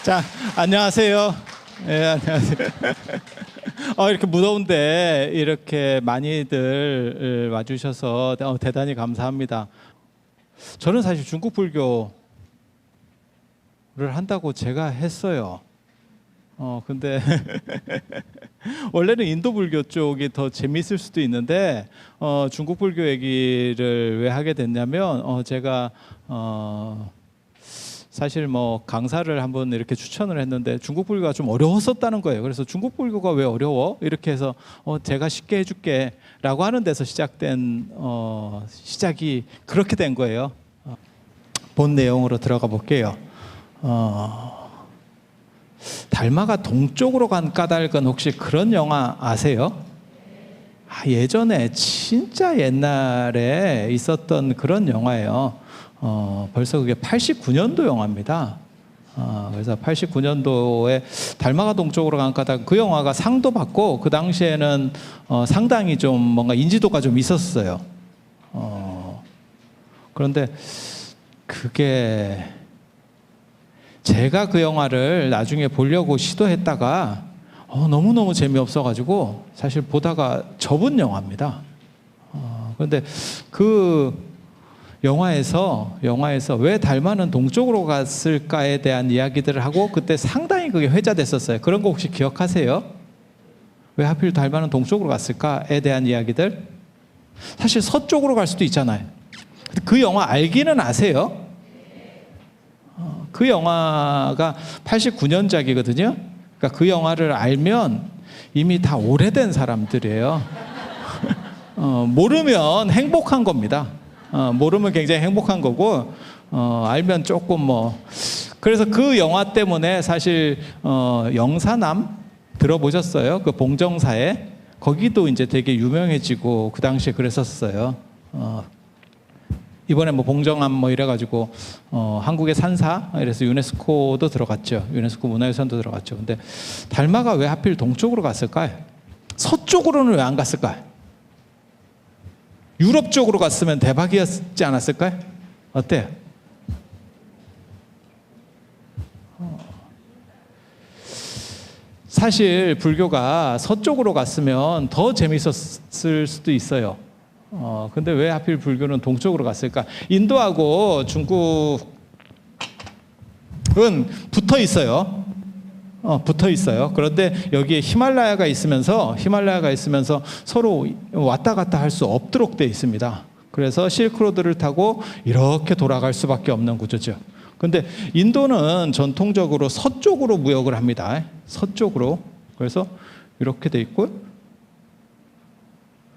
자, 안녕하세요. 예, 안녕하세요. 이렇게 무더운데 이렇게 많이들 와주셔서 대단히 감사합니다. 저는 사실 중국 불교를 한다고 제가 했어요. 근데 원래는 인도 불교 쪽이 더 재미있을 수도 있는데 중국 불교 얘기를 왜 하게 됐냐면 제가 사실 뭐 강사를 한번 이렇게 추천을 했는데 중국 불교가 좀 어려웠었다는 거예요. 그래서 중국 불교가 왜 어려워? 이렇게 해서 제가 쉽게 해줄게 라고 하는 데서 시작된 시작이 그렇게 된 거예요. 본 내용으로 들어가 볼게요. 달마가 동쪽으로 간 까닭은 혹시 그런 영화 아세요? 예전에 진짜 옛날에 있었던 그런 영화예요. 벌써 그게 89년도 영화입니다. 그래서 89년도에 달마가 동쪽으로 간 까닭, 그 영화가 상도 받고 그 당시에는 상당히 좀 뭔가 인지도가 좀 있었어요. 그런데 그게 제가 그 영화를 나중에 보려고 시도했다가 너무너무 재미없어가지고 사실 보다가 접은 영화입니다. 그런데 그 영화에서 왜 달마는 동쪽으로 갔을까에 대한 이야기들을 하고 그때 상당히 그게 회자됐었어요. 그런 거 혹시 기억하세요? 왜 하필 달마는 동쪽으로 갔을까에 대한 이야기들? 사실 서쪽으로 갈 수도 있잖아요. 그 영화 알기는 아세요? 그 영화가 89년작이거든요. 그러니까 그 영화를 알면 이미 다 오래된 사람들이에요. 모르면 행복한 겁니다. 모르면 굉장히 행복한 거고 알면 조금 그래서 그 영화 때문에 사실 영사남 들어보셨어요? 그 봉정사에 거기도 이제 되게 유명해지고 그 당시에 그랬었어요. 이번에 봉정암 이래가지고 한국의 산사 이래서 유네스코도 들어갔죠. 유네스코 문화유산도 들어갔죠. 근데 달마가 왜 하필 동쪽으로 갔을까요? 서쪽으로는 왜 안 갔을까요? 유럽 쪽으로 갔으면 대박이었지 않았을까요? 어때요? 사실 불교가 서쪽으로 갔으면 더 재밌었을 수도 있어요. 근데 왜 하필 불교는 동쪽으로 갔을까? 인도하고 중국은 붙어 있어요. 붙어 있어요. 그런데 여기에 히말라야가 있으면서 서로 왔다 갔다 할 수 없도록 돼 있습니다. 그래서 실크로드를 타고 이렇게 돌아갈 수밖에 없는 구조죠. 근데 인도는 전통적으로 서쪽으로 무역을 합니다. 서쪽으로. 그래서 이렇게 돼 있고,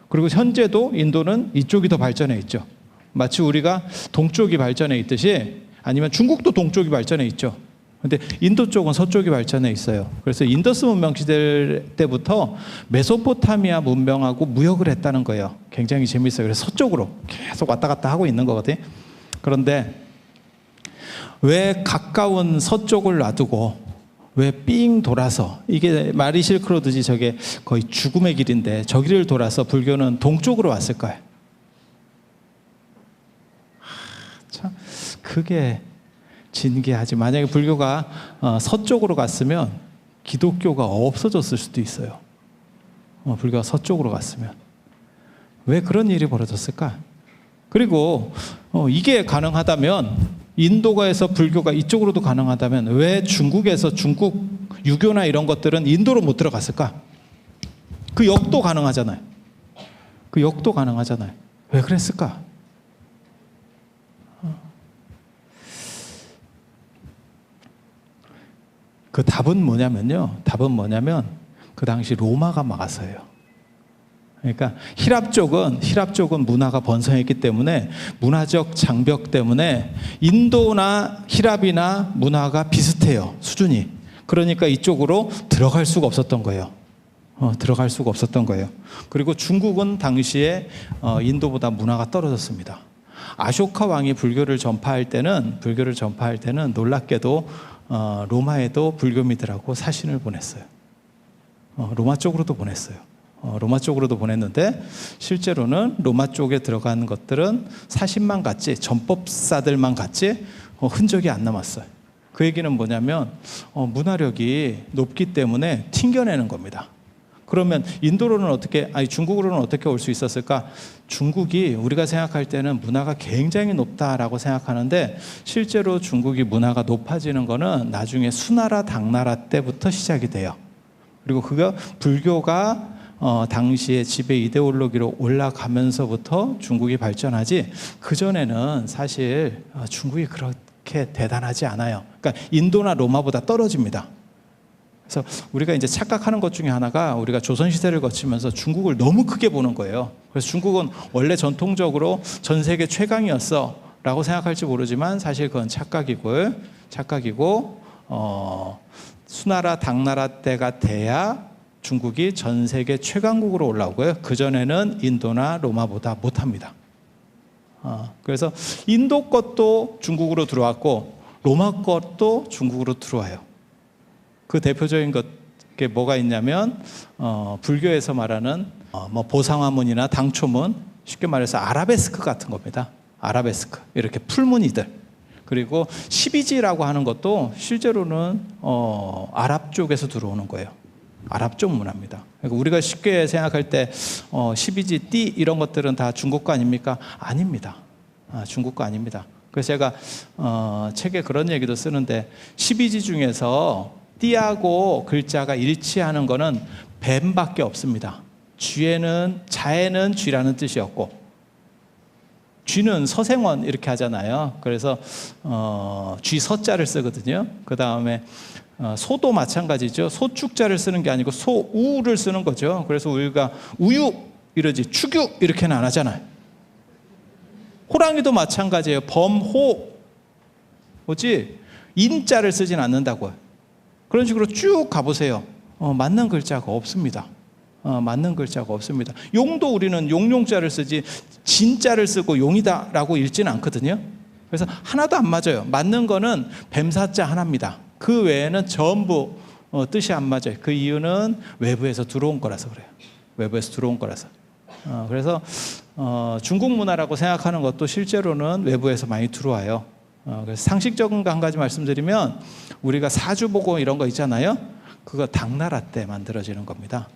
그리고 현재도 인도는 이쪽이 더 발전해 있죠. 마치 우리가 동쪽이 발전해 있듯이, 아니면 중국도 동쪽이 발전해 있죠. 근데 인도 쪽은 서쪽이 발전해 있어요. 그래서 인더스 문명 시대 때부터 메소포타미아 문명하고 무역을 했다는 거예요. 굉장히 재밌어요. 그래서 서쪽으로 계속 왔다 갔다 하고 있는 거거든요. 그런데 왜 가까운 서쪽을 놔두고 왜 삥 돌아서, 이게 말이 실크로드지 저게 거의 죽음의 길인데 저 길을 돌아서 불교는 동쪽으로 왔을까요? 참 그게 진기하지. 만약에 불교가 서쪽으로 갔으면 기독교가 없어졌을 수도 있어요. 불교가 서쪽으로 갔으면. 왜 그런 일이 벌어졌을까? 그리고 이게 가능하다면, 인도가에서 불교가 이쪽으로도 가능하다면 왜 중국에서 중국 유교나 이런 것들은 인도로 못 들어갔을까? 그 역도 가능하잖아요. 왜 그랬을까? 그 답은 뭐냐면 그 당시 로마가 막았어요. 그러니까 히랍 쪽은 문화가 번성했기 때문에 문화적 장벽 때문에 인도나 히랍이나 문화가 비슷해요. 수준이. 그러니까 이쪽으로 들어갈 수가 없었던 거예요. 그리고 중국은 당시에 인도보다 문화가 떨어졌습니다. 아쇼카 왕이 불교를 전파할 때는 놀랍게도 로마에도 불교민들하고 사신을 보냈어요. 로마 쪽으로도 보냈는데 실제로는 로마 쪽에 들어가는 것들은 사신만 갔지, 전법사들만 갔지 흔적이 안 남았어요. 그 얘기는 뭐냐면 문화력이 높기 때문에 튕겨내는 겁니다. 그러면 인도로는 중국으로는 어떻게 올 수 있었을까? 중국이 우리가 생각할 때는 문화가 굉장히 높다라고 생각하는데 실제로 중국이 문화가 높아지는 거는 나중에 수나라 당나라 때부터 시작이 돼요. 그리고 그거 불교가 당시에 지배 이데올로기로 올라가면서부터 중국이 발전하지, 그전에는 사실 중국이 그렇게 대단하지 않아요. 그러니까 인도나 로마보다 떨어집니다. 그래서 우리가 이제 착각하는 것 중에 하나가 우리가 조선시대를 거치면서 중국을 너무 크게 보는 거예요. 그래서 중국은 원래 전통적으로 전 세계 최강이었어 라고 생각할지 모르지만 사실 그건 착각이고 수나라 당나라 때가 돼야 중국이 전 세계 최강국으로 올라오고요. 그전에는 인도나 로마보다 못합니다. 그래서 인도 것도 중국으로 들어왔고 로마 것도 중국으로 들어와요. 그 대표적인 게 뭐가 있냐면 불교에서 말하는 보상화문이나 당초문, 쉽게 말해서 아라베스크 같은 겁니다. 아라베스크, 이렇게 풀무늬들. 그리고 12지라고 하는 것도 실제로는 아랍 쪽에서 들어오는 거예요. 아랍 쪽 문화입니다. 그러니까 우리가 쉽게 생각할 때 12지, 띠 이런 것들은 다 중국 거 아닙니까? 아닙니다. 중국 거 아닙니다. 그래서 제가 책에 그런 얘기도 쓰는데 12지 중에서 띠하고 글자가 일치하는 거는 뱀밖에 없습니다. 자에는 쥐라는 뜻이었고, 쥐는 서생원 이렇게 하잖아요. 그래서 쥐서자를 쓰거든요. 그 다음에 소도 마찬가지죠. 소축자를 쓰는 게 아니고 소우를 쓰는 거죠. 그래서 우리가 우유 이러지 축유 이렇게는 안 하잖아요. 호랑이도 마찬가지예요. 범호 뭐지 인자를 쓰진 않는다고요. 그런 식으로 쭉 가보세요. 맞는 글자가 없습니다. 맞는 글자가 없습니다. 용도 우리는 용용자를 쓰지 진자를 쓰고 용이다라고 읽지는 않거든요. 그래서 하나도 안 맞아요. 맞는 거는 뱀사자 하나입니다. 그 외에는 전부 뜻이 안 맞아요. 그 이유는 외부에서 들어온 거라서 그래요. 외부에서 들어온 거라서. 그래서 중국 문화라고 생각하는 것도 실제로는 외부에서 많이 들어와요. 그래서 상식적인 거 한 가지 말씀드리면, 우리가 사주보고 이런 거 있잖아요. 그거 당나라 때 만들어지는 겁니다.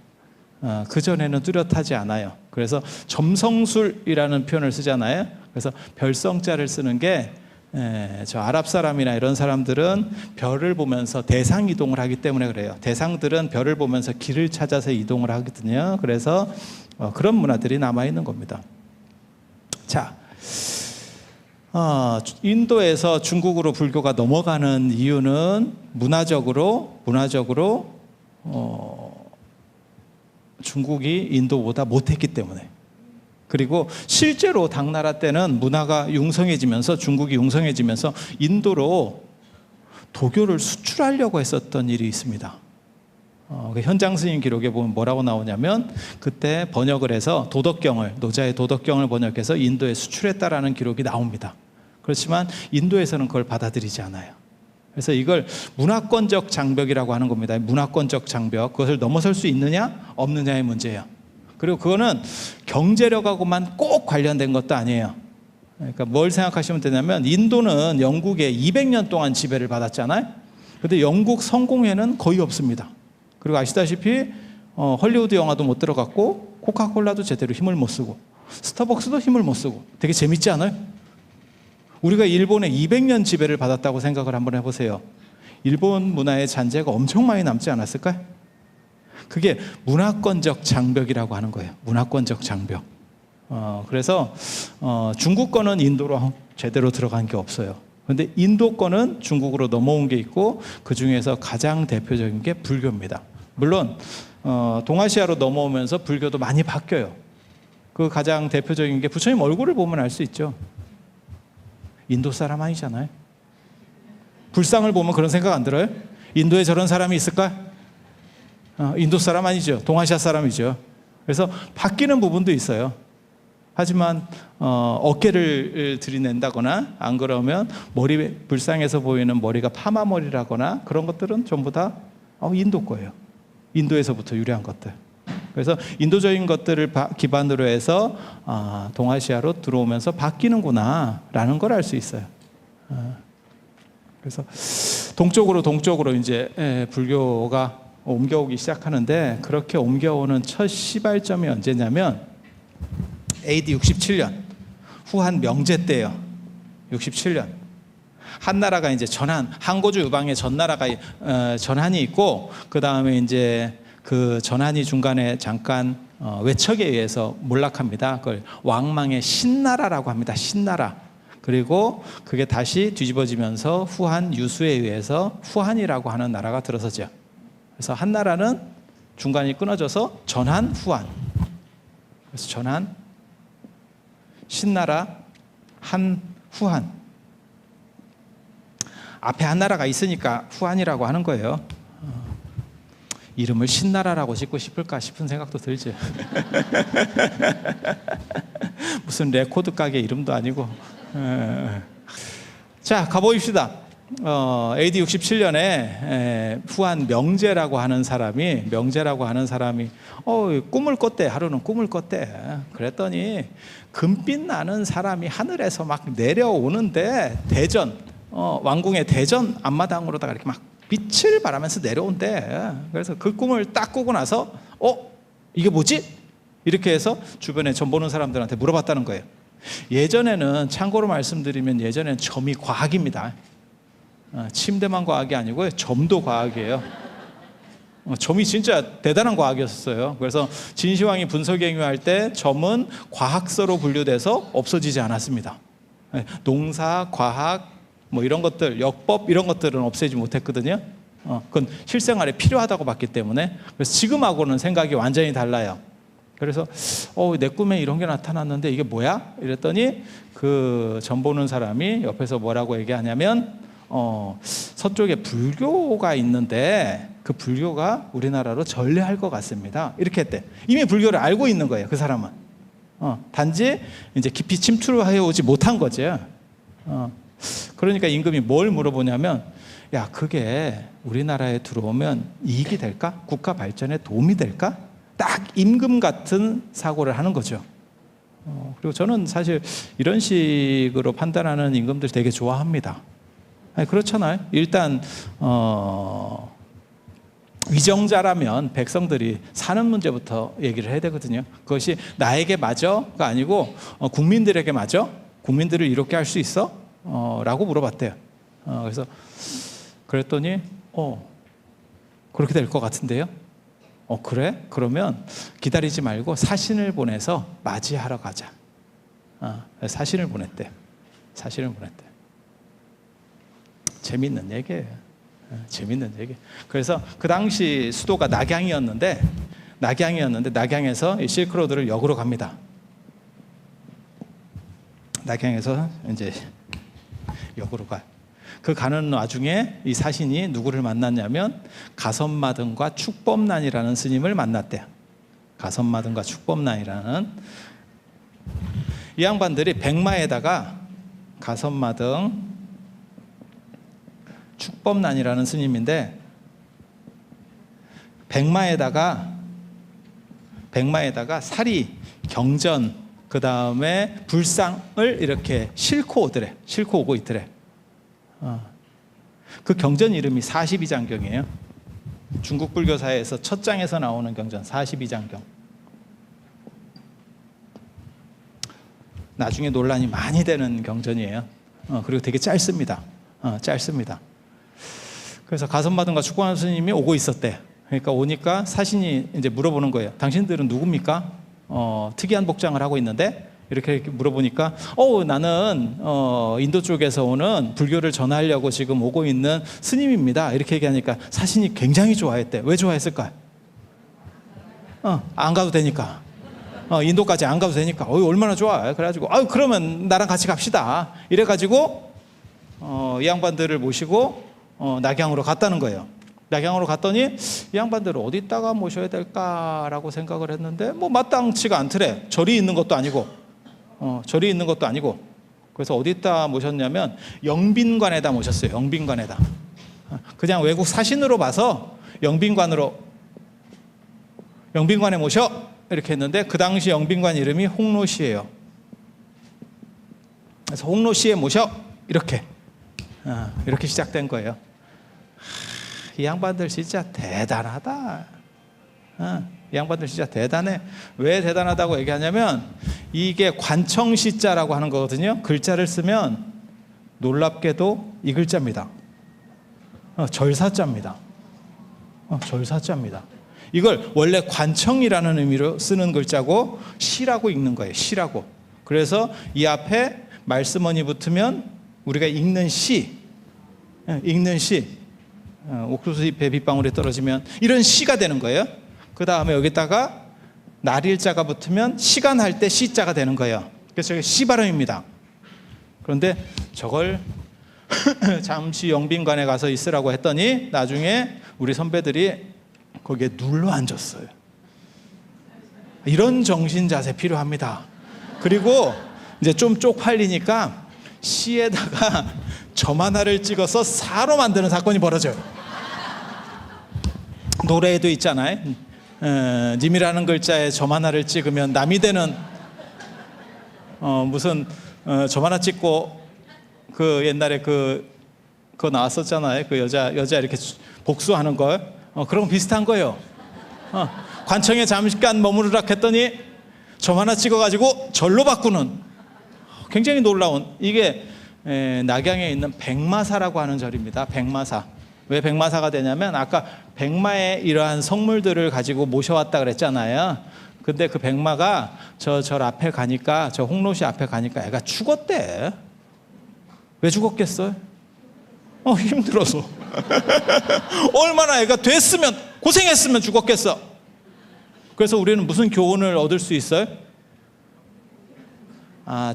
그전에는 뚜렷하지 않아요. 그래서 점성술이라는 표현을 쓰잖아요. 그래서 별성자를 쓰는 게 저 아랍 사람이나 이런 사람들은 별을 보면서 대상 이동을 하기 때문에 그래요. 대상들은 별을 보면서 길을 찾아서 이동을 하거든요. 그래서 그런 문화들이 남아있는 겁니다. 자, 인도에서 중국으로 불교가 넘어가는 이유는 문화적으로 중국이 인도보다 못했기 때문에, 그리고 실제로 당나라 때는 문화가 융성해지면서 중국이 융성해지면서 인도로 도교를 수출하려고 했었던 일이 있습니다. 현장 스님 기록에 보면 뭐라고 나오냐면, 그때 번역을 해서 노자의 도덕경을 번역해서 인도에 수출했다라는 기록이 나옵니다. 그렇지만 인도에서는 그걸 받아들이지 않아요. 그래서 이걸 문화권적 장벽이라고 하는 겁니다. 문화권적 장벽, 그것을 넘어설 수 있느냐 없느냐의 문제예요. 그리고 그거는 경제력하고만 꼭 관련된 것도 아니에요. 그러니까 뭘 생각하시면 되냐면, 인도는 영국에 200년 동안 지배를 받았잖아요. 그런데 영국 성공회는 거의 없습니다. 그리고 아시다시피 헐리우드 영화도 못 들어갔고, 코카콜라도 제대로 힘을 못 쓰고, 스타벅스도 힘을 못 쓰고. 되게 재밌지 않아요? 우리가 일본에 200년 지배를 받았다고 생각을 한번 해보세요. 일본 문화의 잔재가 엄청 많이 남지 않았을까요? 그게 문화권적 장벽이라고 하는 거예요. 문화권적 장벽. 그래서 중국 거는 인도로 제대로 들어간 게 없어요. 그런데 인도 거는 중국으로 넘어온 게 있고, 그 중에서 가장 대표적인 게 불교입니다. 물론 동아시아로 넘어오면서 불교도 많이 바뀌어요. 그 가장 대표적인 게, 부처님 얼굴을 보면 알 수 있죠. 인도 사람 아니잖아요. 불상을 보면 그런 생각 안 들어요? 인도에 저런 사람이 있을까? 인도 사람 아니죠. 동아시아 사람이죠. 그래서 바뀌는 부분도 있어요. 하지만 어깨를 들이낸다거나, 안 그러면 불상에서 보이는 머리가 파마머리라거나 그런 것들은 전부 다 인도 거예요. 인도에서부터 유래한 것들. 그래서 인도적인 것들을 기반으로 해서 동아시아로 들어오면서 바뀌는구나 라는 걸 알 수 있어요. 그래서 동쪽으로 이제 불교가 옮겨오기 시작하는데, 그렇게 옮겨오는 첫 시발점이 언제냐면 AD 67년 후한 명제 때예요. 67년 한나라가 이제 전한, 항고주 유방에 전나라가 전한이 있고, 그 다음에 이제 그 전한이 중간에 잠깐 외척에 의해서 몰락합니다. 그걸 왕망의 신나라라고 합니다. 신나라. 그리고 그게 다시 뒤집어지면서 후한 유수에 의해서 후한이라고 하는 나라가 들어서죠. 그래서 한나라는 중간이 끊어져서 전한, 후한. 그래서 전한, 신나라, 후한. 앞에 한나라가 있으니까 후한이라고 하는 거예요. 이름을 신나라라고 짓고 싶을까 싶은 생각도 들죠. 무슨 레코드 가게 이름도 아니고. 자, 가보십시다. AD 67년에 후한 명제라고 하는 사람이 꿈을 꿨대. 하루는 꿈을 꿨대. 그랬더니 금빛 나는 사람이 하늘에서 막 내려오는데, 왕궁의 대전 앞마당으로다가 이렇게 막 빛을 발하면서 내려온대. 그래서 그 꿈을 딱 꾸고 나서 이게 뭐지? 이렇게 해서 주변에 점 보는 사람들한테 물어봤다는 거예요. 예전에는, 참고로 말씀드리면 예전에는 점이 과학입니다. 침대만 과학이 아니고요, 점도 과학이에요. 점이 진짜 대단한 과학이었어요. 그래서 진시황이 분석행위할 때 점은 과학서로 분류돼서 없어지지 않았습니다. 농사, 과학, 뭐 이런 것들, 역법 이런 것들은 없애지 못했거든요. 그건 실생활에 필요하다고 봤기 때문에. 그래서 지금하고는 생각이 완전히 달라요. 그래서 내 꿈에 이런 게 나타났는데 이게 뭐야? 이랬더니 그 점 보는 사람이 옆에서 뭐라고 얘기하냐면 서쪽에 불교가 있는데 그 불교가 우리나라로 전래할 것 같습니다. 이렇게 했대. 이미 불교를 알고 있는 거예요, 그 사람은. 단지 이제 깊이 침투해 오지 못한 거죠. 그러니까 임금이 뭘 물어보냐면, 야, 그게 우리나라에 들어오면 이익이 될까? 국가 발전에 도움이 될까? 딱 임금 같은 사고를 하는 거죠. 그리고 저는 사실 이런 식으로 판단하는 임금들 되게 좋아합니다. 그렇잖아요. 일단 위정자라면 백성들이 사는 문제부터 얘기를 해야 되거든요. 그것이 나에게 맞아가 아니고 국민들에게 맞아? 국민들을 이렇게 할 수 있어? 라고 물어봤대요. 그래서 그랬더니 그렇게 될 것 같은데요. 그래? 그러면 기다리지 말고 사신을 보내서 맞이하러 가자. 사신을 보냈대. 재밌는 얘기예요. 재밌는 얘기. 그래서 그 당시 수도가 낙양이었는데 낙양에서 실크로드를 역으로 갑니다. 낙양에서 이제 역으로 가. 그 가는 와중에 이 사신이 누구를 만났냐면 가섭마등과 축법난이라는 스님을 만났대요. 가섭마등과 축법난이라는 이 양반들이 백마에다가 가섭마등, 축법난이라는 스님인데 백마에다가 사리, 경전, 그 다음에 불상을 이렇게 싣고 오고 있더래. 그 경전 이름이 42장경이에요. 중국 불교사에서 첫 장에서 나오는 경전 42장경. 나중에 논란이 많이 되는 경전이에요. 그리고 되게 짧습니다. 그래서 가섭마등과 축법난 스님이 오고 있었대. 그러니까 오니까 사신이 이제 물어보는 거예요. 당신들은 누굽니까? 특이한 복장을 하고 있는데 이렇게 물어보니까 나는 인도 쪽에서 오는 불교를 전하려고 지금 오고 있는 스님입니다. 이렇게 얘기하니까 사신이 굉장히 좋아했대. 왜 좋아했을까요? 안 가도 되니까. 인도까지 안 가도 되니까. 얼마나 좋아. 그래가지고 그러면 나랑 같이 갑시다. 이래가지고 이 양반들을 모시고 낙양으로 갔다는 거예요. 낙양으로 갔더니 이 양반들을 어디다가 모셔야 될까라고 생각을 했는데 마땅치가 않더래. 절이 있는 것도 아니고 그래서 어디다 모셨냐면 영빈관에다 모셨어요. 영빈관에다. 그냥 외국 사신으로 봐서 영빈관에 모셔 이렇게 했는데 그 당시 영빈관 이름이 홍로시예요. 그래서 홍로시에 모셔 이렇게 시작된 거예요. 이 양반들 진짜 대단하다. 이 양반들 진짜 대단해. 왜 대단하다고 얘기하냐면 이게 관청시자라고 하는 거거든요. 글자를 쓰면 놀랍게도 이 글자입니다. 절사자입니다. 절사자입니다. 이걸 원래 관청이라는 의미로 쓰는 글자고 시라고 읽는 거예요. 시라고. 그래서 이 앞에 말씀원이 붙으면 우리가 읽는 시, 옥수수 잎에 빗방울이 떨어지면 이런 시가 되는 거예요. 그 다음에 여기다가 날일자가 붙으면 시간 할 때 시자가 되는 거예요. 그래서 이게 시 발음입니다. 그런데 저걸 잠시 영빈관에 가서 있으라고 했더니 나중에 우리 선배들이 거기에 눌러 앉았어요. 이런 정신 자세 필요합니다. 그리고 이제 좀 쪽팔리니까 시에다가 점 하나를 찍어서 사로 만드는 사건이 벌어져요. 노래에도 있잖아요. 님이라는 글자에 점 하나를 찍으면 남이 되는 무슨 점 하나 찍고 그 옛날에 그거 나왔었잖아요. 그 여자 이렇게 복수하는 걸 그런 거 비슷한 거예요. 관청에 잠깐 머무르라 했더니 점 하나 찍어가지고 절로 바꾸는 굉장히 놀라운 이게 낙양에 있는 백마사라고 하는 절입니다. 백마사. 왜 백마사가 되냐면 아까 백마의 이러한 성물들을 가지고 모셔왔다 그랬잖아요. 근데 그 백마가 저 절 앞에 가니까 저 홍로시 앞에 가니까 애가 죽었대. 왜 죽었겠어요? 힘들어서. 얼마나 애가 됐으면 고생했으면 죽었겠어. 그래서 우리는 무슨 교훈을 얻을 수 있어요?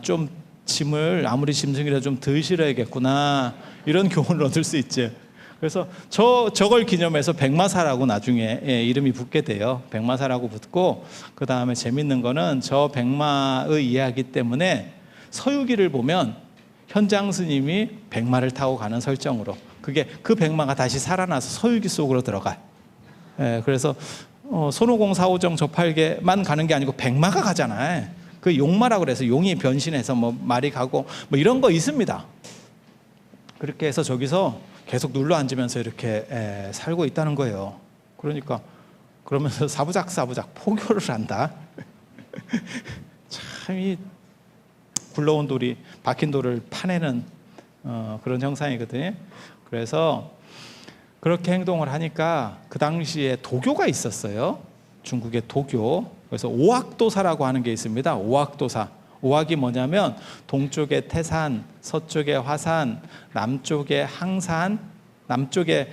좀 짐을 아무리 짐승이라 좀 덜 실어야겠구나 이런 교훈을 얻을 수 있지. 그래서 저걸 기념해서 백마사라고 나중에 이름이 붙게 돼요. 백마사라고 붙고 그 다음에 재밌는 거는 저 백마의 이야기 때문에 서유기를 보면 현장 스님이 백마를 타고 가는 설정으로 그게 그 백마가 다시 살아나서 서유기 속으로 들어가요. 그래서 손오공 사오정 저팔계만 가는 게 아니고 백마가 가잖아요. 그 용마라고 그래서 용이 변신해서 뭐 말이 가고 뭐 이런 거 있습니다. 그렇게 해서 저기서 계속 눌러 앉으면서 이렇게 살고 있다는 거예요. 그러니까 그러면서 사부작 포교를 한다. 참 이 굴러온 돌이 박힌 돌을 파내는 그런 형상이거든요. 그래서 그렇게 행동을 하니까 그 당시에 도교가 있었어요. 중국의 도교. 그래서 오학도사라고 하는 게 있습니다. 오학도사. 오학이 뭐냐면 동쪽에 태산, 서쪽에 화산, 남쪽에 항산, 남쪽에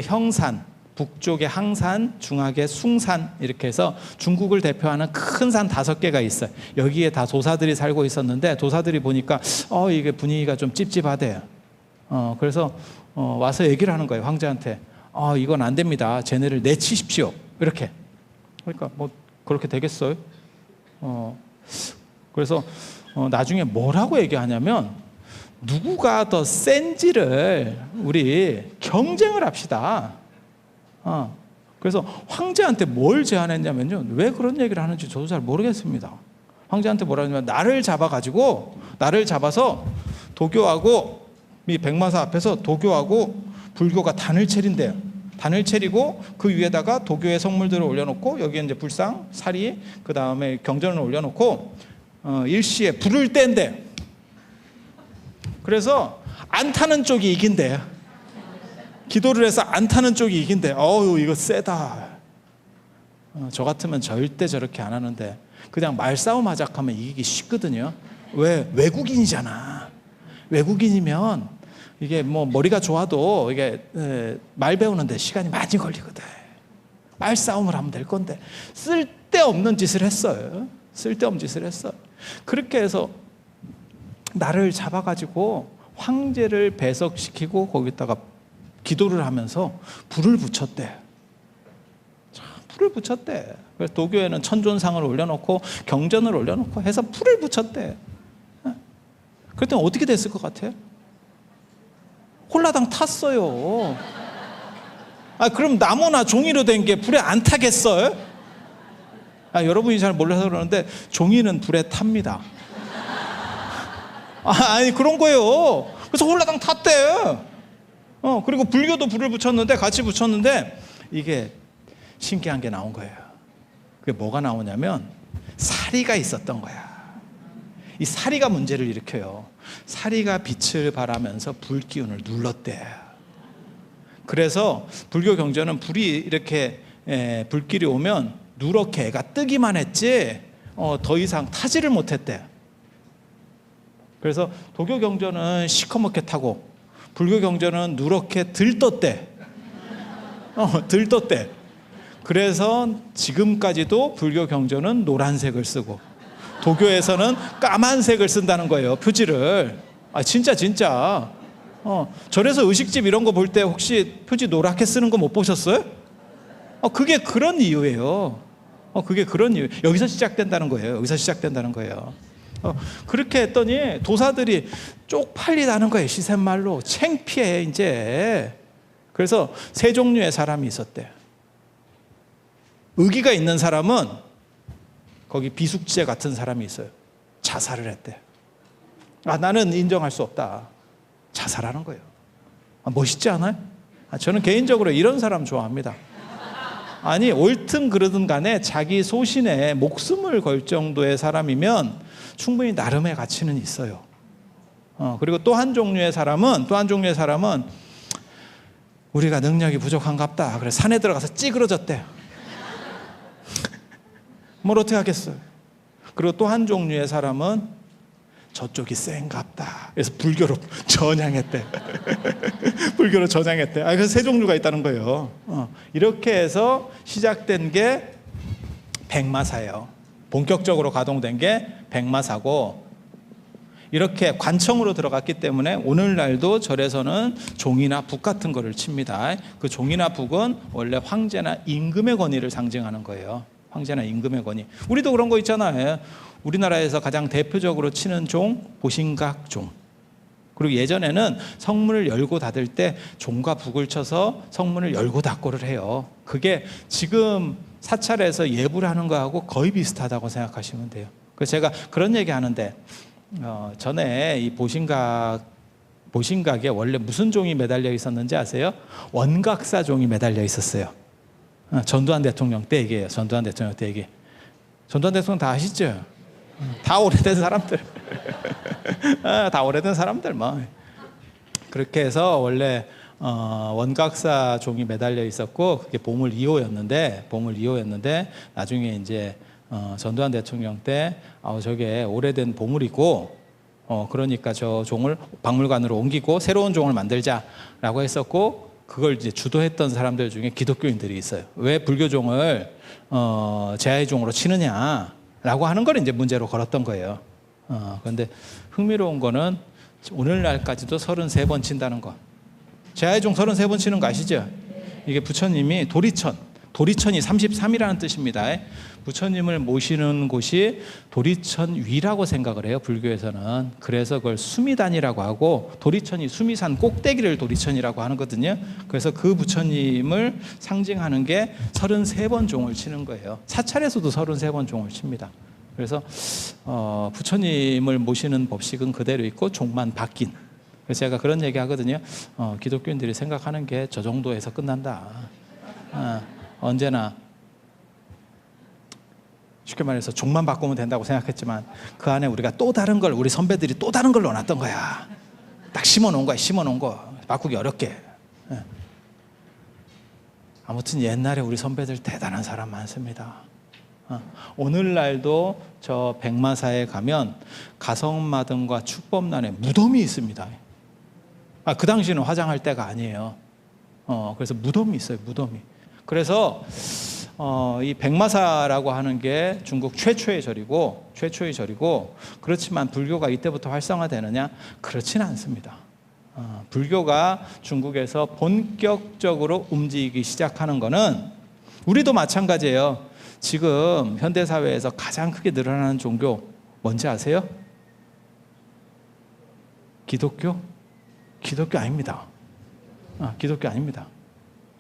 형산, 북쪽에 항산, 중앙에 숭산 이렇게 해서 중국을 대표하는 큰 산 5개가 있어요. 여기에 다 도사들이 살고 있었는데 도사들이 보니까 이게 분위기가 좀 찝찝하대요. 그래서 와서 얘기를 하는 거예요. 황제한테. 이건 안 됩니다. 쟤네를 내치십시오. 이렇게. 그러니까 뭐 그렇게 되겠어요? 그래서 나중에 뭐라고 얘기하냐면 누구가 더 센지를 우리 경쟁을 합시다. 그래서 황제한테 뭘 제안했냐면요. 왜 그런 얘기를 하는지 저도 잘 모르겠습니다. 황제한테 뭐라 하냐면 나를 잡아서 도교하고 이 백마사 앞에서 도교하고 불교가 단을 차린대요. 단을 차리고 그 위에다가 도교의 성물들을 올려놓고 여기에 이제 불상, 사리, 그 다음에 경전을 올려놓고 일시에 불을 뗀대. 그래서 안 타는 쪽이 이긴대요. 기도를 해서 안 타는 쪽이 이긴대. 이거 세다. 저 같으면 절대 저렇게 안 하는데 그냥 말싸움 하작하면 이기기 쉽거든요. 왜? 외국인이잖아. 외국인이면 이게 뭐 머리가 좋아도 이게 말 배우는데 시간이 많이 걸리거든. 말싸움을 하면 될 건데 쓸데없는 짓을 했어요. 그렇게 해서 나를 잡아가지고 황제를 배석시키고 거기다가 기도를 하면서 불을 붙였대. 그래서 도교에는 천존상을 올려놓고 경전을 올려놓고 해서 불을 붙였대. 그랬더니 어떻게 됐을 것 같아요? 홀라당 탔어요. 그럼 나무나 종이로 된 게 불에 안 타겠어요? 여러분이 잘 몰라서 그러는데 종이는 불에 탑니다. 그런 거예요. 그래서 홀라당 탔대. 그리고 불교도 불을 붙였는데, 같이 붙였는데, 이게 신기한 게 나온 거예요. 그게 뭐가 나오냐면 사리가 있었던 거야. 이 사리가 문제를 일으켜요. 사리가 빛을 발하면서 불 기운을 눌렀대. 그래서 불교 경전은 불이 이렇게 불길이 오면 누렇게 애가 뜨기만 했지 더 이상 타지를 못했대. 그래서 도교 경전은 시커멓게 타고 불교 경전은 누렇게 들떴대. 들떴대. 그래서 지금까지도 불교 경전은 노란색을 쓰고 도교에서는 까만색을 쓴다는 거예요, 표지를. 진짜. 절에서 의식집 이런 거 볼 때 혹시 표지 노랗게 쓰는 거 못 보셨어요? 그게 그런 이유예요. 그게 그런 이유. 여기서 시작된다는 거예요. 그렇게 했더니 도사들이 쪽팔리다는 거예요. 시샘말로 창피해 이제. 그래서 세 종류의 사람이 있었대. 의기가 있는 사람은 거기 비숙제 같은 사람이 있어요. 자살을 했대. 나는 인정할 수 없다. 자살하는 거예요. 멋있지 않아요? 저는 개인적으로 이런 사람 좋아합니다. 옳든 그르든 간에 자기 소신에 목숨을 걸 정도의 사람이면 충분히 나름의 가치는 있어요. 그리고 또 한 종류의 사람은 우리가 능력이 부족한갑다. 그래서 산에 들어가서 찌그러졌대. 뭘 어떻게 하겠어요. 그리고 또 한 종류의 사람은 저쪽이 센갑다. 그래서 불교로 전향했대. 그래서 세 종류가 있다는 거예요. 이렇게 해서 시작된 게 백마사예요. 본격적으로 가동된 게 백마사고, 이렇게 관청으로 들어갔기 때문에 오늘날도 절에서는 종이나 북 같은 거를 칩니다. 그 종이나 북은 원래 황제나 임금의 권위를 상징하는 거예요. 황제나 임금의 권위. 우리도 그런 거 있잖아요. 우리나라에서 가장 대표적으로 치는 종, 보신각종. 그리고 예전에는 성문을 열고 닫을 때 종과 북을 쳐서 성문을 열고 닫고를 해요. 그게 지금 사찰에서 예불 하는 거하고 거의 비슷하다고 생각하시면 돼요. 그래서 제가 그런 얘기 하는데, 전에 이 보신각에 원래 무슨 종이 매달려 있었는지 아세요? 원각사 종이 매달려 있었어요. 전두환 대통령 때 얘기예요. 전두환 대통령 다 아시죠? 다 오래된 사람들. 뭐. 그렇게 해서 원래 원각사 종이 매달려 있었고, 그게 보물 2호였는데 나중에 이제 전두환 대통령 때 저게 오래된 보물이고, 그러니까 저 종을 박물관으로 옮기고 새로운 종을 만들자라고 했었고, 그걸 이제 주도했던 사람들 중에 기독교인들이 있어요. 왜 불교종을 제하의 종으로 치느냐라고 하는 걸 이제 문제로 걸었던 거예요. 그런데 흥미로운 거는 오늘날까지도 33번 친다는 거. 제하의 종 33번 치는 거 아시죠? 이게 부처님이 도리천이 33이라는 뜻입니다. 부처님을 모시는 곳이 도리천 위라고 생각을 해요, 불교에서는. 그래서 그걸 수미단이라고 하고, 도리천이 수미산 꼭대기를 도리천이라고 하거든요. 그래서 그 부처님을 상징하는 게 33번 종을 치는 거예요. 사찰에서도 33번 종을 칩니다. 그래서 부처님을 모시는 법식은 그대로 있고 종만 바뀐. 그래서 제가 그런 얘기 하거든요. 기독교인들이 생각하는 게 저 정도에서 끝난다. 언제나 쉽게 말해서 종만 바꾸면 된다고 생각했지만, 그 안에 우리가 또 다른 걸, 우리 선배들이 또 다른 걸 넣어놨던 거야. 딱 심어놓은 거 바꾸기 어렵게. 아무튼 옛날에 우리 선배들 대단한 사람 많습니다. 오늘날도 저 백마사에 가면 가성마등과 축법란에 무덤이 있습니다. 그 당시는 화장할 때가 아니에요. 그래서 무덤이 있어요, 무덤이. 그래서 이 백마사라고 하는 게 중국 최초의 절이고, 그렇지만 불교가 이때부터 활성화되느냐? 그렇지는 않습니다. 불교가 중국에서 본격적으로 움직이기 시작하는 거는, 우리도 마찬가지예요. 지금 현대사회에서 가장 크게 늘어나는 종교 뭔지 아세요? 기독교 아닙니다. 기독교 아닙니다.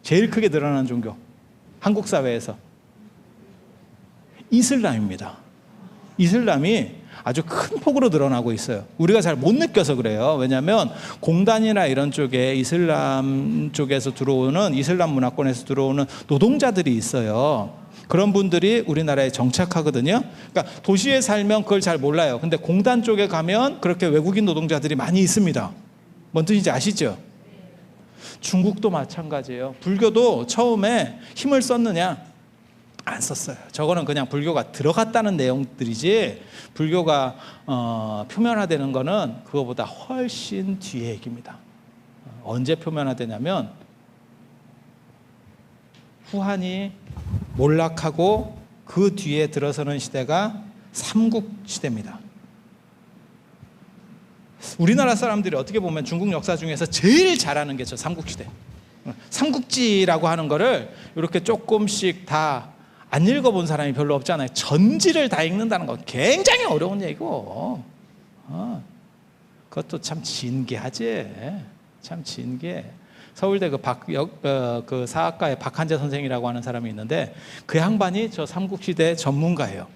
제일 크게 늘어나는 종교, 한국 사회에서 이슬람입니다. 이슬람이 아주 큰 폭으로 늘어나고 있어요. 우리가 잘 못 느껴서 그래요. 왜냐하면 공단이나 이런 쪽에 이슬람 쪽에서 들어오는, 이슬람 문화권에서 들어오는 노동자들이 있어요. 그런 분들이 우리나라에 정착하거든요. 그러니까 도시에 살면 그걸 잘 몰라요. 근데 공단 쪽에 가면 그렇게 외국인 노동자들이 많이 있습니다. 뭔 뜻인지 아시죠? 중국도 마찬가지예요. 불교도 처음에 힘을 썼느냐? 안 썼어요. 저거는 그냥 불교가 들어갔다는 내용들이지, 불교가 표면화되는 거는 그거보다 훨씬 뒤의 얘기입니다. 언제 표면화되냐면 후한이 몰락하고 그 뒤에 들어서는 시대가 삼국시대입니다. 우리나라 사람들이 어떻게 보면 중국 역사 중에서 제일 잘하는 게 저 삼국시대. 삼국지라고 하는 거를 이렇게 조금씩 다 안 읽어본 사람이 별로 없잖아요. 전지를 다 읽는다는 건 굉장히 어려운 얘기고, 그것도 참 진기하지. 참 진기해. 서울대 그 사학과의 박한재 선생이라고 하는 사람이 있는데, 그 양반이 저 삼국시대 전문가예요.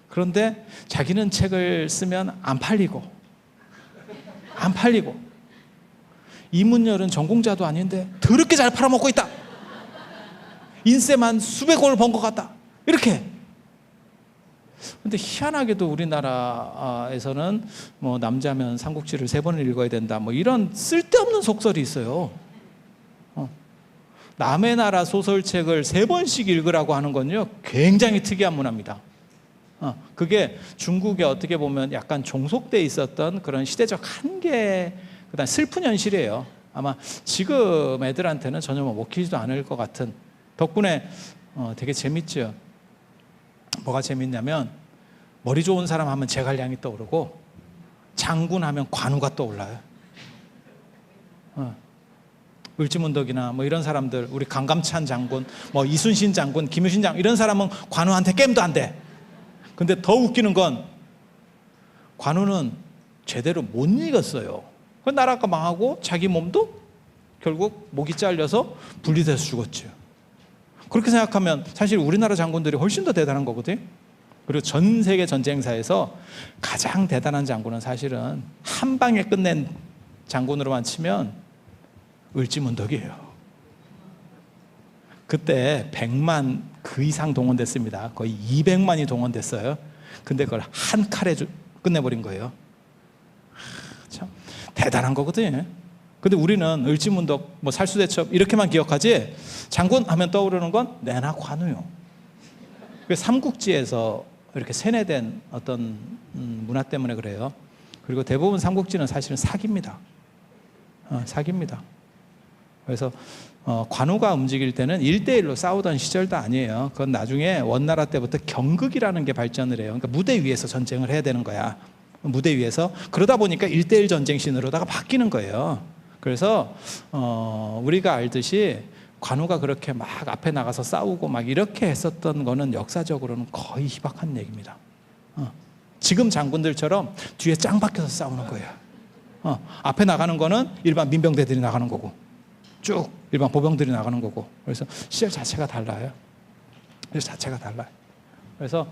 그런데 자기는 책을 쓰면 안 팔리고 이문열은 전공자도 아닌데 더럽게 잘 팔아먹고 있다. 인세만 수백억을 번 것 같다. 이렇게. 근데 희한하게도 우리나라에서는 뭐 남자면 삼국지를 3번을 읽어야 된다, 뭐 이런 쓸데없는 속설이 있어요. 남의 나라 소설책을 3번씩 읽으라고 하는 건요, 굉장히 특이한 문화입니다. 그게 중국에 어떻게 보면 약간 종속돼 있었던 그런 시대적 한계, 그다음 슬픈 현실이에요. 아마 지금 애들한테는 전혀 먹히지도 않을 것 같은. 덕분에 되게 재밌죠. 뭐가 재밌냐면, 머리 좋은 사람 하면 제갈량이 떠오르고, 장군 하면 관우가 떠올라요. 을지문덕이나 뭐 이런 사람들, 우리 강감찬 장군, 뭐 이순신 장군, 김유신 장군, 이런 사람은 관우한테 게임도 안 돼. 근데 더 웃기는 건 관우는 제대로 못 이겼어요. 그 나라가 망하고 자기 몸도 결국 목이 잘려서 분리돼서 죽었죠. 그렇게 생각하면 사실 우리나라 장군들이 훨씬 더 대단한 거거든요. 그리고 전 세계 전쟁사에서 가장 대단한 장군은 사실은 한 방에 끝낸 장군으로만 치면 을지문덕이에요. 그때 100만 그 이상 동원됐습니다. 거의 200만이 동원됐어요. 근데 그걸 한 칼에 끝내버린 거예요. 참 대단한 거거든요. 근데 우리는 을지문덕, 뭐 살수대첩 이렇게만 기억하지, 장군 하면 떠오르는 건 내나 관우요. 삼국지에서 이렇게 세뇌된 어떤 문화 때문에 그래요. 그리고 대부분 삼국지는 사실은 사기입니다. 사기입니다. 그래서 관우가 움직일 때는 1대1로 싸우던 시절도 아니에요. 그건 나중에 원나라 때부터 경극이라는 게 발전을 해요. 그러니까 무대 위에서 전쟁을 해야 되는 거야. 무대 위에서. 그러다 보니까 1대1 전쟁신으로다가 바뀌는 거예요. 그래서 우리가 알듯이 관우가 그렇게 막 앞에 나가서 싸우고 막 이렇게 했었던 거는 역사적으로는 거의 희박한 얘기입니다. 지금 장군들처럼 뒤에 짱 박혀서 싸우는 거예요. 앞에 나가는 거는 일반 민병대들이 나가는 거고, 쭉 일반 보병들이 나가는 거고. 그래서 시절 자체가 달라요. 그래서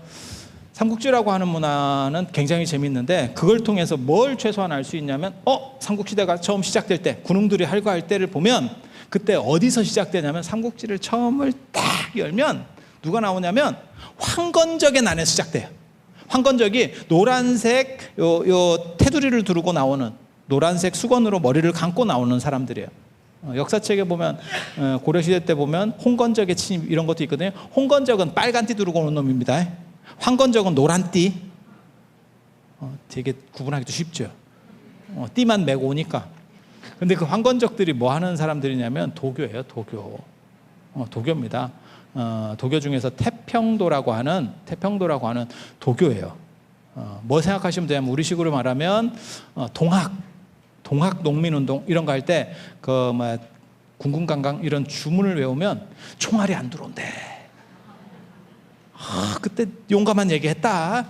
삼국지라고 하는 문화는 굉장히 재밌는데, 그걸 통해서 뭘 최소한 알 수 있냐면, 삼국시대가 처음 시작될 때, 군웅들이 할거할 때를 보면, 그때 어디서 시작되냐면, 삼국지를 처음을 딱 열면 누가 나오냐면 황건적의 난에서 시작돼요. 황건적이 노란색 요 테두리를 두르고 나오는, 노란색 수건으로 머리를 감고 나오는 사람들이에요. 역사책에 보면 고려시대 때 보면 홍건적의 침입 이런 것도 있거든요. 홍건적은 빨간 띠 두르고 오는 놈입니다. 황건적은 노란 띠. 되게 구분하기도 쉽죠. 띠만 메고 오니까. 근데 그 황건적들이 뭐 하는 사람들이냐면 도교예요. 도교입니다. 도교 중에서 태평도라고 하는 도교예요. 뭐 생각하시면 되냐면, 우리식으로 말하면 동학 농민운동 이런 거 할 때 그 군군강강 이런 주문을 외우면 총알이 안 들어온대. 그때 용감한 얘기했다.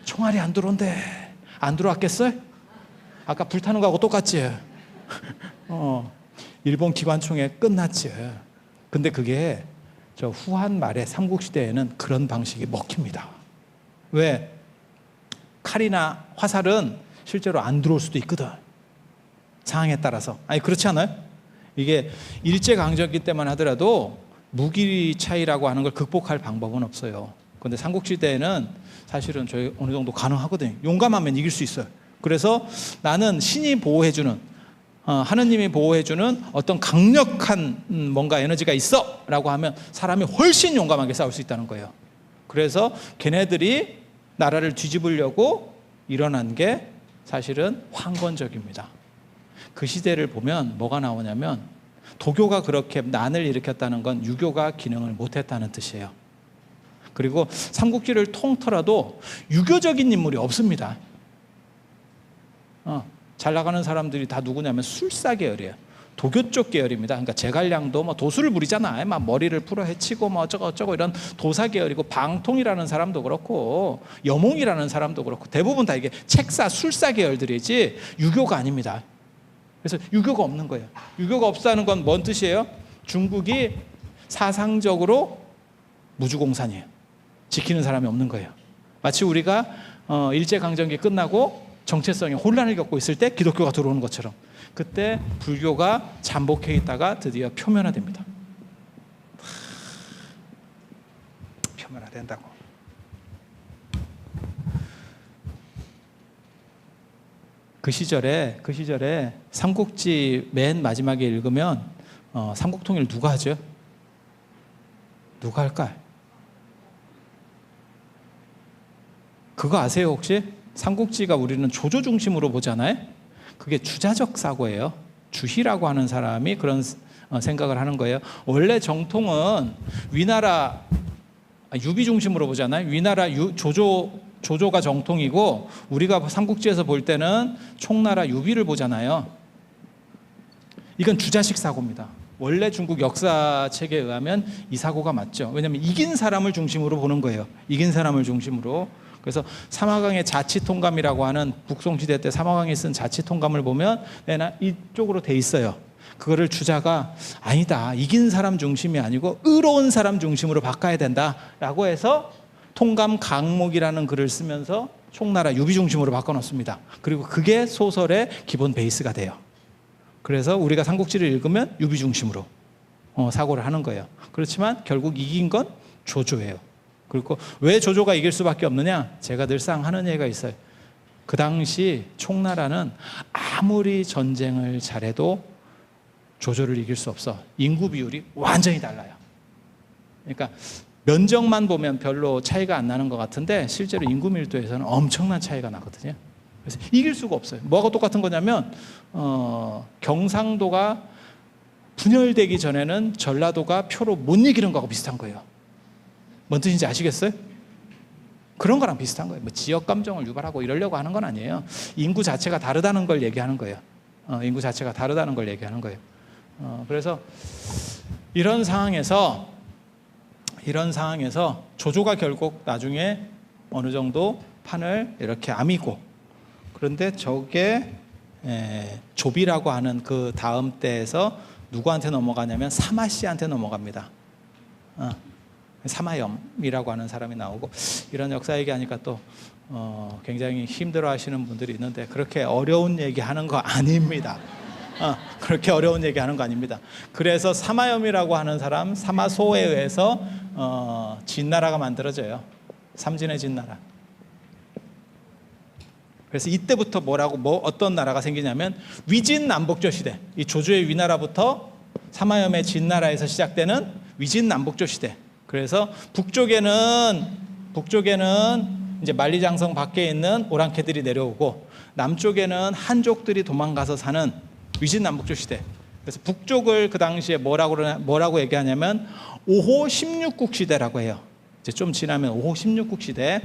총알이 안 들어온대. 안 들어왔겠어요? 아까 불타는 거하고 똑같지. 일본 기관총에 끝났지. 근데 그게 저 후한 말에 삼국시대에는 그런 방식이 먹힙니다. 왜? 칼이나 화살은 실제로 안 들어올 수도 있거든. 상황에 따라서. 아니 그렇지 않아요? 이게 일제강점기 때만 하더라도 무기 차이라고 하는 걸 극복할 방법은 없어요. 그런데 삼국지대에는 사실은 저희 어느 정도 가능하거든요. 용감하면 이길 수 있어요. 그래서 나는 신이 보호해주는 하느님이 보호해주는 어떤 강력한 뭔가 에너지가 있어 라고 하면 사람이 훨씬 용감하게 싸울 수 있다는 거예요. 그래서 걔네들이 나라를 뒤집으려고 일어난 게 사실은 황건적입니다. 그 시대를 보면 뭐가 나오냐면 도교가 그렇게 난을 일으켰다는 건 유교가 기능을 못했다는 뜻이에요. 그리고 삼국지를 통틀어도 유교적인 인물이 없습니다. 잘 나가는 사람들이 다 누구냐면 술사 계열이에요. 도교 쪽 계열입니다. 그러니까 제갈량도 뭐 도수를 부리잖아요. 막 머리를 풀어 헤치고 뭐 어쩌고 이런 도사 계열이고, 방통이라는 사람도 그렇고 여몽이라는 사람도 그렇고 대부분 다 이게 책사, 술사 계열들이지 유교가 아닙니다. 그래서 유교가 없는 거예요. 유교가 없다는 건 뭔 뜻이에요? 중국이 사상적으로 무주공산이에요. 지키는 사람이 없는 거예요. 마치 우리가 일제강점기 끝나고 정체성에 혼란을 겪고 있을 때 기독교가 들어오는 것처럼 그때 불교가 잠복해 있다가 드디어 표면화됩니다. 표면화된다고. 그 시절에 삼국지 맨 마지막에 읽으면 삼국통일 누가 하죠? 누가 할까요? 그거 아세요 혹시? 삼국지가 우리는 조조 중심으로 보잖아요. 그게 주자적 사고예요. 주희라고 하는 사람이 그런 생각을 하는 거예요. 원래 정통은 위나라 유비 중심으로 보잖아요. 위나라 조조가 정통이고, 우리가 삼국지에서 볼 때는 총나라 유비를 보잖아요. 이건 주자식 사고입니다. 원래 중국 역사책에 의하면 이 사고가 맞죠. 왜냐하면 이긴 사람을 중심으로 보는 거예요. 이긴 사람을 중심으로. 그래서 사마강의 자치통감이라고 하는 북송시대 때 사마강이 쓴 자치통감을 보면 이쪽으로 돼 있어요. 그거를 주자가 아니다, 이긴 사람 중심이 아니고 의로운 사람 중심으로 바꿔야 된다라고 해서 통감 강목이라는 글을 쓰면서 총나라 유비 중심으로 바꿔놓습니다. 그리고 그게 소설의 기본 베이스가 돼요. 그래서 우리가 삼국지를 읽으면 유비 중심으로 사고를 하는 거예요. 그렇지만 결국 이긴 건 조조예요. 그리고 왜 조조가 이길 수밖에 없느냐? 제가 늘상 하는 얘기가 있어요. 그 당시 총나라는 아무리 전쟁을 잘해도 조조를 이길 수 없어. 인구 비율이 완전히 달라요. 그러니까 면적만 보면 별로 차이가 안 나는 것 같은데 실제로 인구 밀도에서는 엄청난 차이가 나거든요. 그래서 이길 수가 없어요. 뭐가 똑같은 거냐면 경상도가 분열되기 전에는 전라도가 표로 못 이기는 거하고 비슷한 거예요. 뭔 뜻인지 아시겠어요? 그런 거랑 비슷한 거예요. 뭐 지역 감정을 유발하고 이러려고 하는 건 아니에요. 인구 자체가 다르다는 걸 얘기하는 거예요. 인구 자체가 다르다는 걸 얘기하는 거예요. 그래서 이런 상황에서 조조가 결국 나중에 어느 정도 판을 이렇게 아미고, 그런데 저게 조비라고 하는 그 다음 때에서 누구한테 넘어가냐면 사마씨한테 넘어갑니다. 사마염이라고 하는 사람이 나오고, 이런 역사 얘기하니까 또 굉장히 힘들어하시는 분들이 있는데 그렇게 어려운 얘기하는 거 아닙니다. 그렇게 어려운 얘기하는 거 아닙니다. 그래서 사마염이라고 하는 사람, 사마소에 의해서 진나라가 만들어져요. 삼진의 진나라. 그래서 이때부터 어떤 나라가 생기냐면 위진 남북조 시대. 이 조조의 위나라부터 사마염의 진나라에서 시작되는 위진 남북조 시대. 그래서 북쪽에는 이제 만리장성 밖에 있는 오랑캐들이 내려오고, 남쪽에는 한족들이 도망가서 사는 위진 남북조 시대. 그래서 북쪽을 그 당시에 뭐라고 얘기하냐면 5호 16국 시대라고 해요. 이제 좀 지나면 5호 16국 시대.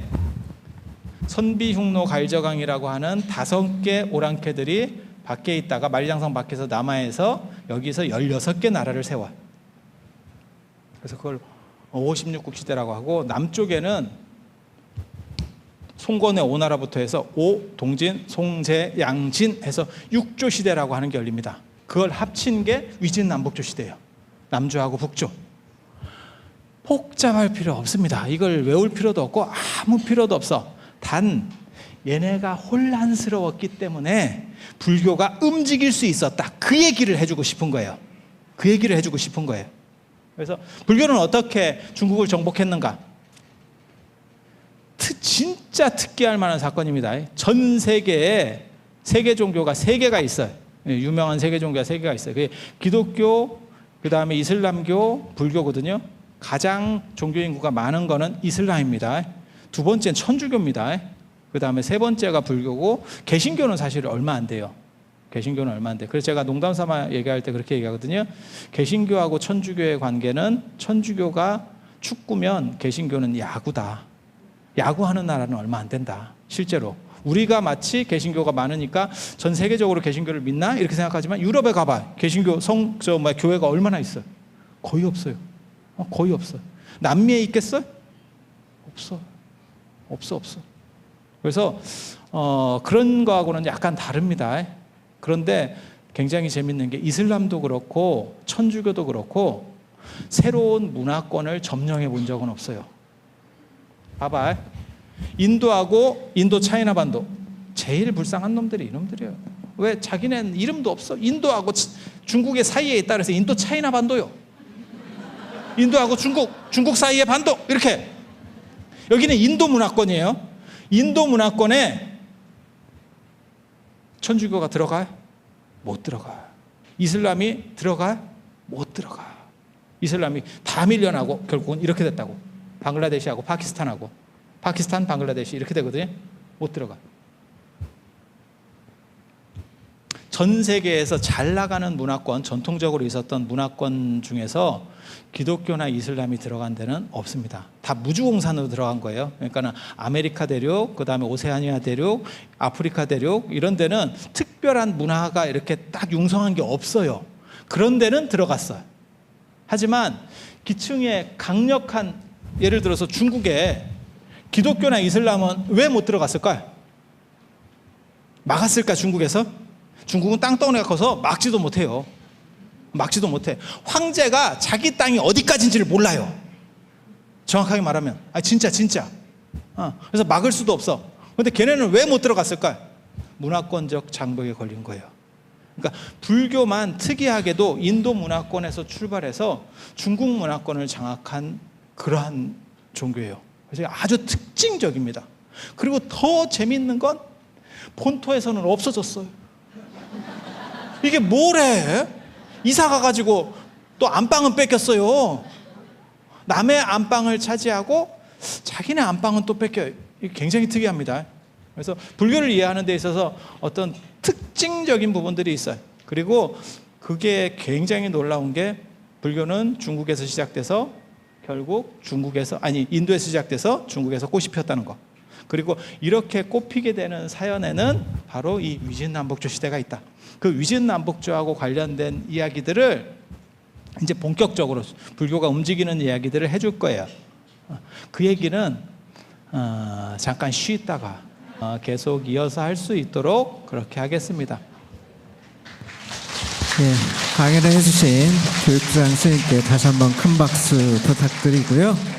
선비흉노 갈저강이라고 하는 5개 오랑캐들이 밖에 있다가 만리장성 밖에서 남하에서 여기서 16개 나라를 세워요. 그래서 그걸 5호 16국 시대라고 하고, 남쪽에는 송건의 오나라부터 해서 동진, 송제, 양진 해서 6조 시대라고 하는 게 열립니다. 그걸 합친 게 위진 남북조 시대예요. 남조하고 북조. 복잡할 필요 없습니다. 이걸 외울 필요도 없고 아무 필요도 없어. 단 얘네가 혼란스러웠기 때문에 불교가 움직일 수 있었다. 그 얘기를 해주고 싶은 거예요. 그 얘기를 해주고 싶은 거예요. 그래서 불교는 어떻게 중국을 정복했는가? 진짜 특기할 만한 사건입니다. 전 세계에 세계 종교가 3개가 있어요. 유명한 세계 종교가 3개가 있어요. 그게 기독교, 그 다음에 이슬람교, 불교거든요. 가장 종교 인구가 많은 거는 이슬람입니다. 두 번째는 천주교입니다. 그 다음에 세 번째가 불교고, 개신교는 사실 얼마 안 돼요. 개신교는 얼마 안 돼요. 그래서 제가 농담 삼아 얘기할 때 그렇게 얘기하거든요. 개신교하고 천주교의 관계는 천주교가 축구면 개신교는 야구다. 야구하는 나라는 얼마 안 된다. 실제로. 우리가 마치 개신교가 많으니까 전 세계적으로 개신교를 믿나? 이렇게 생각하지만 유럽에 가봐. 개신교 교회가 얼마나 있어요? 거의 없어요. 거의 없어요. 남미에 있겠어요? 없어. 그래서 그런 거하고는 약간 다릅니다. 그런데 굉장히 재밌는 게 이슬람도 그렇고 천주교도 그렇고 새로운 문화권을 점령해 본 적은 없어요. 봐봐. 인도하고 인도 차이나 반도 제일 불쌍한 놈들이 이놈들이에요. 왜? 자기네는 이름도 없어. 인도하고 중국의 사이에 있다 그래서 인도 차이나 반도요. 인도하고 중국 사이의 반도 이렇게. 여기는 인도 문화권이에요. 인도 문화권에 천주교가 들어가요? 못 들어가요. 이슬람이 들어가요? 못 들어가요. 이슬람이 다 밀려나고 결국은 이렇게 됐다고. 방글라데시하고 파키스탄하고 파키스탄, 방글라데시 이렇게 되거든요. 못 들어가. 전 세계에서 잘 나가는 문화권, 전통적으로 있었던 문화권 중에서 기독교나 이슬람이 들어간 데는 없습니다. 다 무주공산으로 들어간 거예요. 그러니까 아메리카 대륙, 그 다음에 오세아니아 대륙, 아프리카 대륙 이런 데는 특별한 문화가 이렇게 딱 융성한 게 없어요. 그런 데는 들어갔어요. 하지만 기층에 강력한, 예를 들어서 중국에 기독교나 이슬람은 왜 못 들어갔을까요? 막았을까, 중국에서? 중국은 땅덩어리가 커서 막지도 못해요. 막지도 못해. 황제가 자기 땅이 어디까지인지를 몰라요. 정확하게 말하면. 진짜. 그래서 막을 수도 없어. 그런데 걔네는 왜 못 들어갔을까요? 문화권적 장벽에 걸린 거예요. 그러니까 불교만 특이하게도 인도 문화권에서 출발해서 중국 문화권을 장악한 그러한 종교예요. 그래서 아주 특징적입니다. 그리고 더 재밌는 건 본토에서는 없어졌어요. 이게 뭐래? 이사 가가지고 또 안방은 뺏겼어요. 남의 안방을 차지하고 자기네 안방은 또 뺏겨요. 이게 굉장히 특이합니다. 그래서 불교를 이해하는 데 있어서 어떤 특징적인 부분들이 있어요. 그리고 그게 굉장히 놀라운 게 불교는 중국에서 시작돼서 결국 인도에서 시작돼서 중국에서 꽃이 피었다는 거. 그리고 이렇게 꽃피게 되는 사연에는 바로 이 위진남북조 시대가 있다. 그 위진남북조하고 관련된 이야기들을 이제 본격적으로 불교가 움직이는 이야기들을 해줄 거예요. 그 얘기는 잠깐 쉬다가 계속 이어서 할 수 있도록 그렇게 하겠습니다. 예, 강의를 해주신 교육부장 선생님께 다시 한번 큰 박수 부탁드리고요.